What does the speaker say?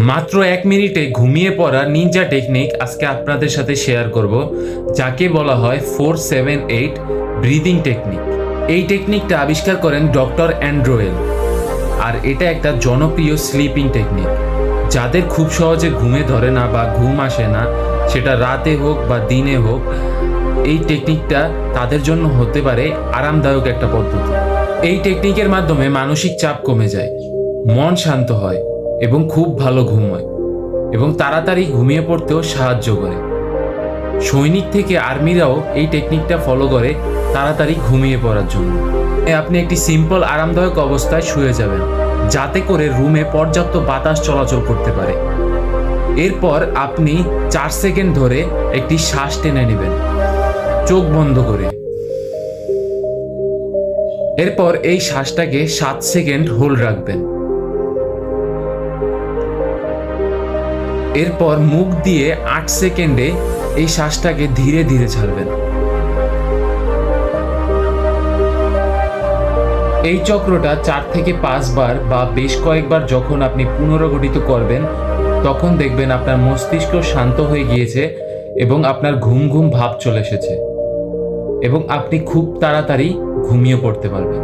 মাত্র 1 মিনিটে ঘুমিয়ে পড়া নিনজা টেকনিক আজকে আপনাদের সাথে শেয়ার করব, যাকে বলা হয় 478 ব্রিদিং টেকনিক। এই টেকনিকটা আবিষ্কার করেন ডক্টর অ্যান্ড্রোয়েল। আর এটা একটা জনপ্রিয় স্লিপিং টেকনিক। যাদের খুব সহজে ঘুমে ধরে না বা ঘুম আসে না, সেটা রাতে হোক বা দিনে হোক, এই টেকনিকটা তাদের জন্য হতে পারে আরামদায়ক একটা পদ্ধতি। এই টেকনিকের মাধ্যমে মানসিক চাপ কমে যায়, মন শান্ত হয় এবং খুব ভালো ঘুম হয়, এবং তাড়াতাড়ি ঘুমিয়ে পড়তেও সাহায্য করে। সৈনিক থেকে আর্মিরাও এই টেকনিকটা ফলো করে তাড়াতাড়ি ঘুমিয়ে পড়ার জন্য। আপনি একটি সিম্পল আরামদায়ক অবস্থায় শুয়ে যাবেন, যাতে করে রুমে পর্যাপ্ত বাতাস চলাচল করতে পারে। এরপর আপনি 4 সেকেন্ড ধরে একটি শ্বাস টেনে নেবেন, চোখ বন্ধ করে। এরপর এই শ্বাসটাকে 7 সেকেন্ড হোল্ড রাখবেন। এরপর মুখ দিয়ে 8 সেকেন্ডে এই শ্বাসটাকে ধীরে ধীরে ছাড়বেন। এই চক্রটা 4 থেকে 5 বার বা বেশ কয়েকবার যখন আপনি পুনরাগঠিত করবেন, তখন দেখবেন আপনার মস্তিষ্ক শান্ত হয়ে গিয়েছে এবং আপনার ঘুম ঘুম ভাব চলে এসেছে, এবং আপনি খুব তাড়াতাড়ি ঘুমিয়ে পড়তে পারবেন।